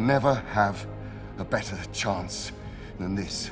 never have a better chance than this.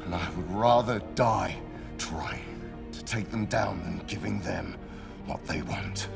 And I would rather die trying to take them down than giving them what they want.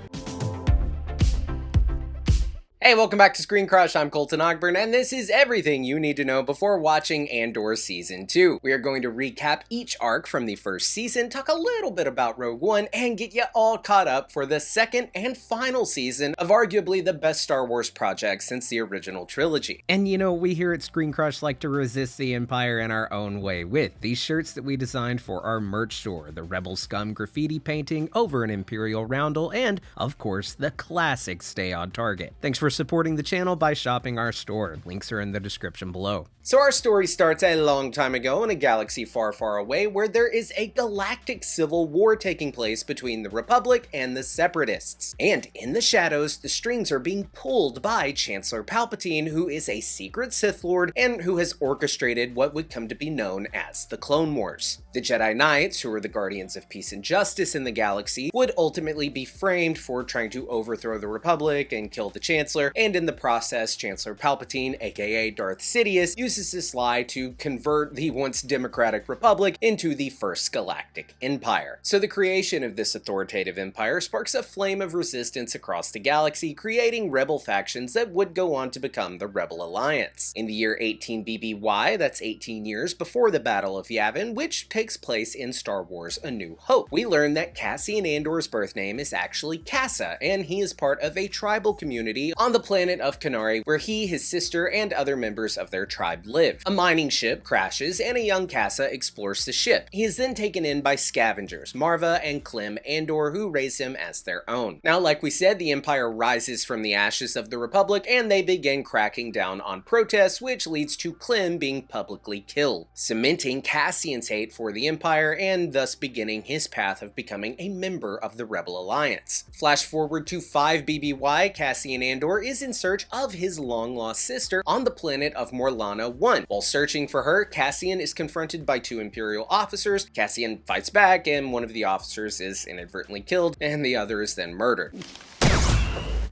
Hey, welcome back to ScreenCrush. I'm Colton Ogburn, and this is everything you need to know before watching Andor Season 2. We are going to recap each arc from the first season, talk a little bit about Rogue One, and get you all caught up for the second and final season of arguably the best Star Wars project since the original trilogy. And you know, we here at ScreenCrush like to resist the Empire in our own way with these shirts that we designed for our merch store, the Rebel Scum graffiti painting over an Imperial roundel, and, of course, the classic Stay on Target. Thanks for supporting the channel by shopping our store. Links are in the description below. So our story starts a long time ago in a galaxy far, far away where there is a galactic civil war taking place between the Republic and the Separatists. And in the shadows, the strings are being pulled by Chancellor Palpatine, who is a secret Sith Lord and who has orchestrated what would come to be known as the Clone Wars. The Jedi Knights, who are the guardians of peace and justice in the galaxy, would ultimately be framed for trying to overthrow the Republic and kill the Chancellor, and in the process, Chancellor Palpatine, aka Darth Sidious, uses this lie to convert the once democratic Republic into the First Galactic Empire. So the creation of this authoritative empire sparks a flame of resistance across the galaxy, creating rebel factions that would go on to become the Rebel Alliance. In the year 18 BBY, that's 18 years before the Battle of Yavin, which takes place in Star Wars A New Hope, we learn that Cassian Andor's birth name is actually Kassa, and he is part of a tribal community on the planet of Kenari, where he, his sister, and other members of their tribe live. A mining ship crashes, and a young Kassa explores the ship. He is then taken in by scavengers, Marva and Clem Andor, who raise him as their own. Now, like we said, the Empire rises from the ashes of the Republic, and they begin cracking down on protests, which leads to Clem being publicly killed, cementing Cassian's hate for the Empire, and thus beginning his path of becoming a member of the Rebel Alliance. Flash forward to 5 BBY, Cassian Andor is in search of his long-lost sister on the planet of Morlana 1. While searching for her, Cassian is confronted by 2 Imperial officers. Cassian fights back, and one of the officers is inadvertently killed, and the other is then murdered.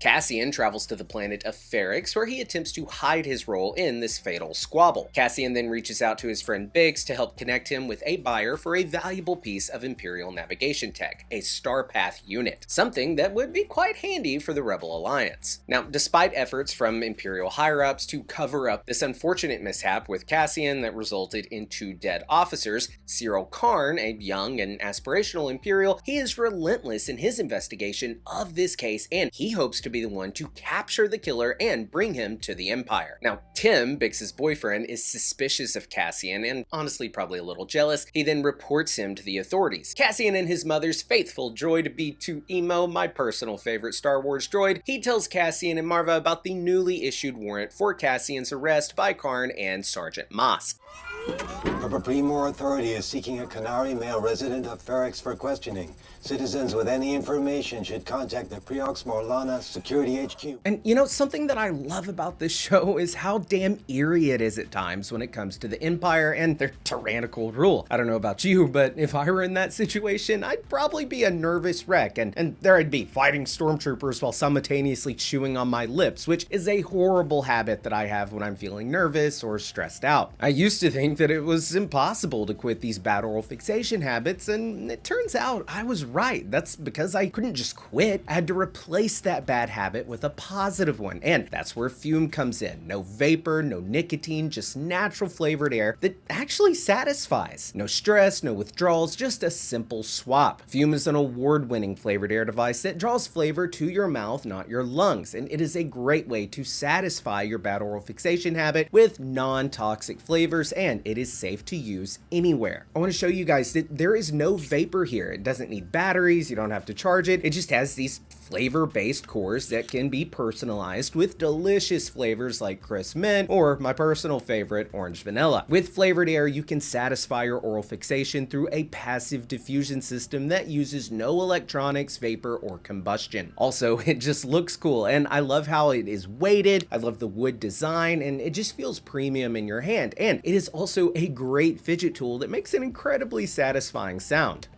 Cassian travels to the planet of Ferrix, where he attempts to hide his role in this fatal squabble. Cassian then reaches out to his friend Biggs to help connect him with a buyer for a valuable piece of Imperial navigation tech, a Starpath unit, something that would be quite handy for the Rebel Alliance. Now, despite efforts from Imperial higher-ups to cover up this unfortunate mishap with Cassian that resulted in 2 dead officers, Cyril Karn, a young and aspirational Imperial, he is relentless in his investigation of this case, and he hopes to be the one to capture the killer and bring him to the Empire. Now, Tim, Biggs' boyfriend, is suspicious of Cassian and honestly probably a little jealous. He then reports him to the authorities. Cassian and his mother's faithful droid B2EMO, my personal favorite Star Wars droid, he tells Cassian and Marva about the newly issued warrant for Cassian's arrest by Karn and Sergeant Mosk. Purple Primor Authority is seeking a Kenari male resident of Ferrix for questioning. Citizens with any information should contact the Preox Morlana Security HQ. And you know, something that I love about this show is how damn eerie it is at times when it comes to the Empire and their tyrannical rule. I don't know about you, but if I were in that situation, I'd probably be a nervous wreck, and there I'd be fighting stormtroopers while simultaneously chewing on my lips, which is a horrible habit that I have when I'm feeling nervous or stressed out. I used to think that it was impossible to quit these battle fixation habits, and it turns out I was right. That's because I couldn't just quit. I had to replace that bad habit with a positive one, and that's where Fume comes in. No vapor, no nicotine, just natural flavored air that actually satisfies. No stress, no withdrawals, just a simple swap. Fume is an award-winning flavored air device that draws flavor to your mouth, not your lungs, and it is a great way to satisfy your bad oral fixation habit with non-toxic flavors, and it is safe to use anywhere. I want to show you guys that there is no vapor here. It doesn't need batteries, you don't have to charge it. It just has these flavor-based cores that can be personalized with delicious flavors like crisp mint or my personal favorite, orange vanilla. With flavored air, you can satisfy your oral fixation through a passive diffusion system that uses no electronics, vapor, or combustion. Also, it just looks cool, and I love how it is weighted. I love the wood design, and it just feels premium in your hand. And it is also a great fidget tool that makes an incredibly satisfying sound.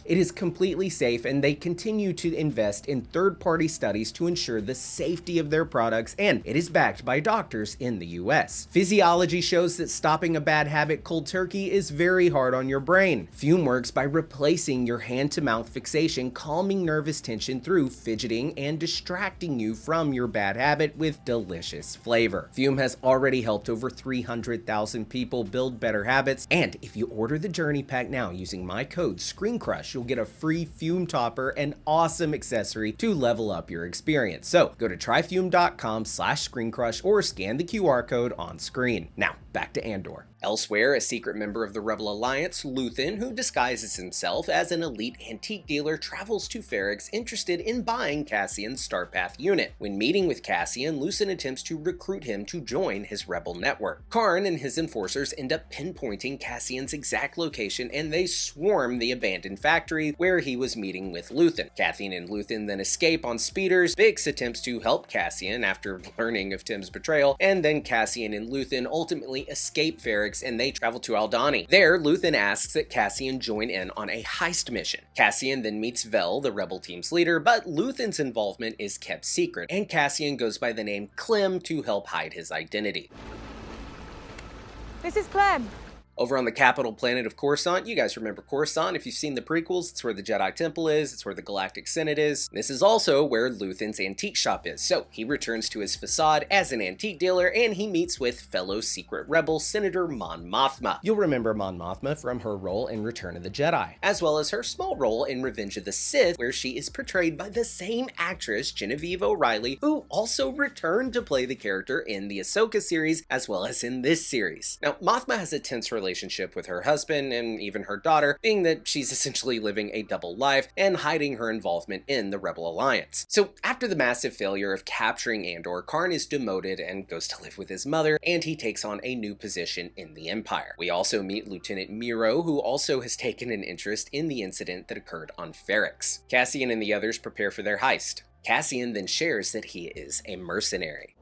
It is completely safe, and they continue to invest in third-party studies to ensure the safety of their products, and it is backed by doctors in the US. Physiology shows that stopping a bad habit cold turkey is very hard on your brain. Fume works by replacing your hand-to-mouth fixation, calming nervous tension through fidgeting and distracting you from your bad habit with delicious flavor. Fume has already helped over 300,000 people build better habits, and if you order the Journey Pack now using my code ScreenCrush, you'll get a free Fume topper, an awesome accessory to level up your experience. So go to tryfume.com/ScreenCrush or scan the QR code on screen. Now, back to Andor. Elsewhere, a secret member of the Rebel Alliance, Luthen, who disguises himself as an elite antique dealer, travels to Ferrix interested in buying Cassian's Starpath unit. When meeting with Cassian, Luthen attempts to recruit him to join his Rebel network. Karn and his enforcers end up pinpointing Cassian's exact location, and they swarm the abandoned factory where he was meeting with Luthen. Cassian and Luthen then escape on speeders. Bix attempts to help Cassian after learning of Tim's betrayal, and then Cassian and Luthen ultimately escape Ferrix and they travel to Aldhani. There, Luthen asks that Cassian join in on a heist mission. Cassian then meets Vel, the Rebel team's leader, but Luthen's involvement is kept secret, and Cassian goes by the name Clem to help hide his identity. This is Clem. Over on the capital planet of Coruscant, you guys remember Coruscant if you've seen the prequels. It's where the Jedi Temple is, it's where the Galactic Senate is. This is also where Luthen's antique shop is, so he returns to his facade as an antique dealer, and he meets with fellow secret rebel Senator Mon Mothma. You'll remember Mon Mothma from her role in Return of the Jedi, as well as her small role in Revenge of the Sith, where she is portrayed by the same actress, Genevieve O'Reilly, who also returned to play the character in the Ahsoka series, as well as in this series. Now, Mothma has a tense relationship with her husband and even her daughter, being that she's essentially living a double life and hiding her involvement in the Rebel Alliance. So after the massive failure of capturing Andor, Karn is demoted and goes to live with his mother, and he takes on a new position in the Empire. We also meet Lieutenant Miro, who also has taken an interest in the incident that occurred on Ferrix. Cassian and the others prepare for their heist. Cassian then shares that he is a mercenary.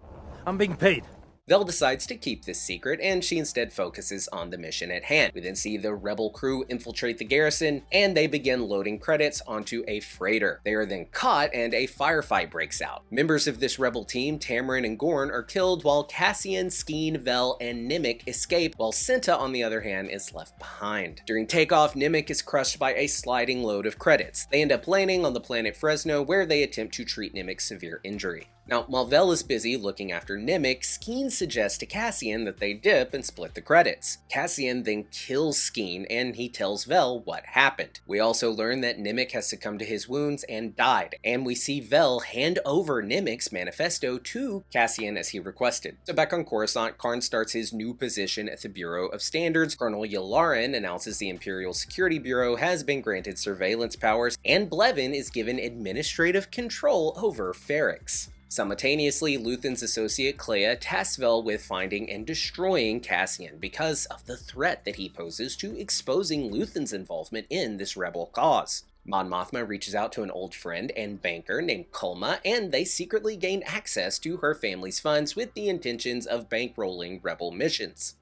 I'm being paid. Vel decides to keep this secret, and she instead focuses on the mission at hand. We then see the Rebel crew infiltrate the garrison, and they begin loading credits onto a freighter. They are then caught, and a firefight breaks out. Members of this Rebel team, Tamarin and Gorn, are killed, while Cassian, Skeen, Vel, and Nemik escape, while Cinta, on the other hand, is left behind. During takeoff, Nemik is crushed by a sliding load of credits. They end up landing on the planet Fresno, where they attempt to treat Nemik's severe injury. Now, while Vel is busy looking after Nemik, Skeen suggests to Cassian that they dip and split the credits. Cassian then kills Skeen, and he tells Vel what happened. We also learn that Nemik has succumbed to his wounds and died, and we see Vel hand over Nemik's manifesto to Cassian as he requested. So back on Coruscant, Karn starts his new position at the Bureau of Standards. Colonel Yularen announces the Imperial Security Bureau has been granted surveillance powers, and Blevin is given administrative control over Ferrix. Simultaneously, Luthen's associate Clea tasks Vel with finding and destroying Cassian because of the threat that he poses to exposing Luthen's involvement in this rebel cause. Mon Mothma reaches out to an old friend and banker named Kulma, and they secretly gain access to her family's funds with the intentions of bankrolling rebel missions.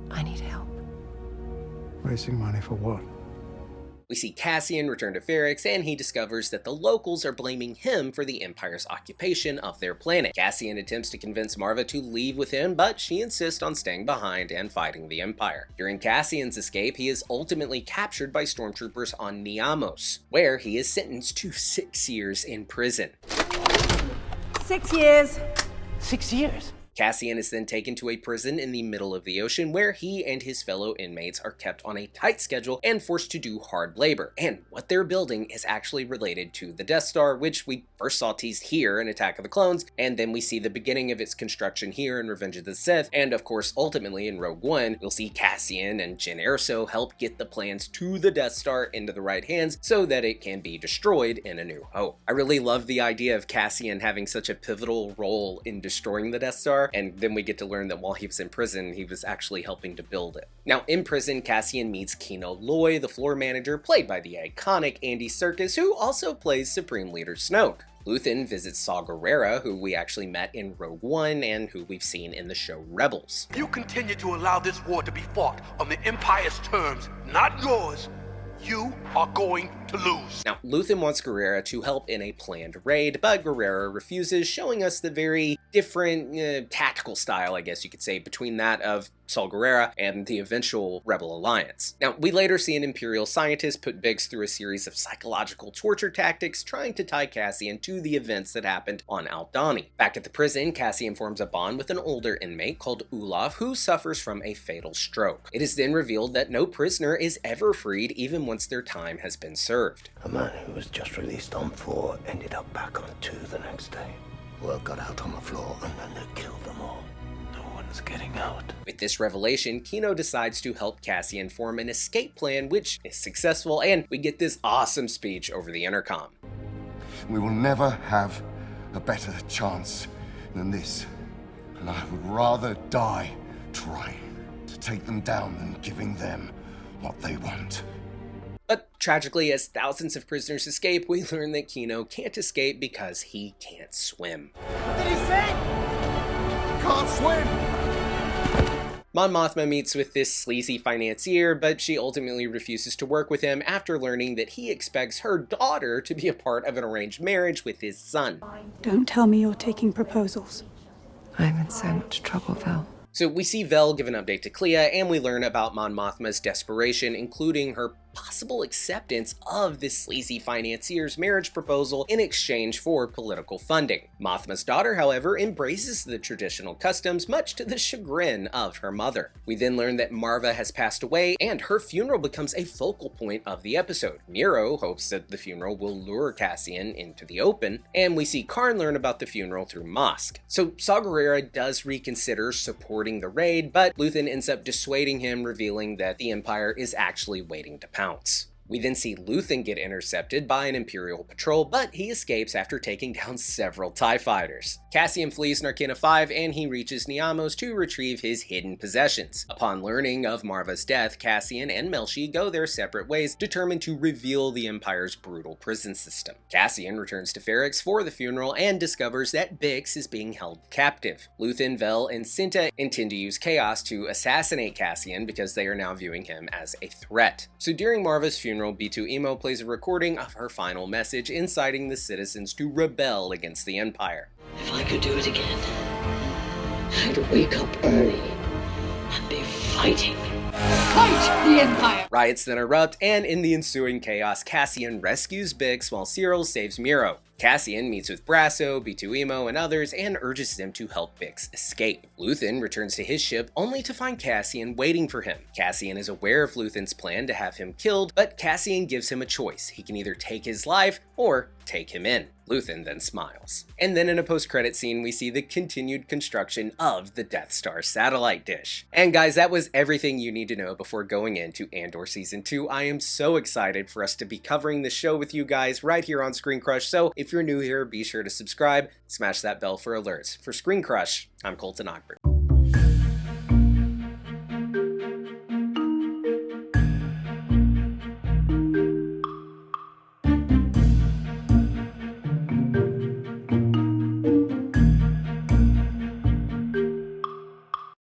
I need help. Raising money for what? We see Cassian return to Ferrix, and he discovers that the locals are blaming him for the Empire's occupation of their planet. Cassian attempts to convince Marva to leave with him, but she insists on staying behind and fighting the Empire. During Cassian's escape, he is ultimately captured by stormtroopers on Niamos, where he is sentenced to 6 years in prison. 6 years. 6 years? Cassian is then taken to a prison in the middle of the ocean where he and his fellow inmates are kept on a tight schedule and forced to do hard labor. And what they're building is actually related to the Death Star, which we first saw teased here in Attack of the Clones, and then we see the beginning of its construction here in Revenge of the Sith, and of course ultimately in Rogue One, we'll see Cassian and Jyn Erso help get the plans to the Death Star into the right hands so that it can be destroyed in A New Hope. I really love the idea of Cassian having such a pivotal role in destroying the Death Star, and then we get to learn that while he was in prison, he was actually helping to build it. Now, in prison, Cassian meets Kino Loy, the floor manager, played by the iconic Andy Serkis, who also plays Supreme Leader Snoke. Luthen visits Saw Gerrera, who we actually met in Rogue One and who we've seen in the show Rebels. You continue to allow this war to be fought on the Empire's terms, not yours, You are going to lose. Now, Luthen wants Guerrera to help in a planned raid, but Guerrera refuses, showing us the very different tactical style, I guess you could say, between that of Saul Guerrera and the eventual Rebel Alliance. Now, we later see an Imperial scientist put Bix through a series of psychological torture tactics trying to tie Cassian to the events that happened on Aldhani. Back at the prison, Cassian forms a bond with an older inmate called Ulaf, who suffers from a fatal stroke. It is then revealed that no prisoner is ever freed, even once their time has been served. A man who was just released on 4 ended up back on 2 the next day. Word got out on the floor and then they killed them all. No one's getting out. With this revelation, Kino decides to help Cassian form an escape plan, which is successful, and we get this awesome speech over the intercom. We will never have a better chance than this, and I would rather die trying to take them down than giving them what they want. But tragically, as thousands of prisoners escape, we learn that Kino can't escape because he can't swim. What did he say? Can't swim. Mon Mothma meets with this sleazy financier, but she ultimately refuses to work with him after learning that he expects her daughter to be a part of an arranged marriage with his son. Don't tell me you're taking proposals. I'm in so much trouble, Vel. So we see Vel give an update to Clea, and we learn about Mon Mothma's desperation, including her possible acceptance of this sleazy financier's marriage proposal in exchange for political funding. Mothma's daughter, however, embraces the traditional customs, much to the chagrin of her mother. We then learn that Marva has passed away, and her funeral becomes a focal point of the episode. Nero hopes that the funeral will lure Cassian into the open, and we see Karn learn about the funeral through Mosk. So Saw Gerrera does reconsider supporting the raid, but Luthen ends up dissuading him, revealing that the Empire is actually waiting to pounce. We then see Luthen get intercepted by an Imperial patrol, but he escapes after taking down several TIE fighters. Cassian flees Narkina 5 and he reaches Niamos to retrieve his hidden possessions. Upon learning of Marva's death, Cassian and Melshi go their separate ways, determined to reveal the Empire's brutal prison system. Cassian returns to Ferrix for the funeral and discovers that Bix is being held captive. Luthen, Vel, and Cinta intend to use chaos to assassinate Cassian because they are now viewing him as a threat. So during Marva's funeral, B2 Emo plays a recording of her final message inciting the citizens to rebel against the Empire. If I could do it again, I'd wake up early and be fighting. Fight the Empire! Riots then erupt, and in the ensuing chaos, Cassian rescues Bix while Cyril saves Miro. Cassian meets with Brasso, B2 Emo, and others and urges them to help Bix escape. Luthen returns to his ship only to find Cassian waiting for him. Cassian is aware of Luthen's plan to have him killed, but Cassian gives him a choice. He can either take his life or take him in. Luthen then smiles. And then in a post-credit scene, we see the continued construction of the Death Star satellite dish. And guys, that was everything you need to know before going into Andor Season 2. I am so excited for us to be covering the show with you guys right here on ScreenCrush, so if you're new here, be sure to subscribe, smash that bell for alerts. For ScreenCrush, I'm Colton Ogburn.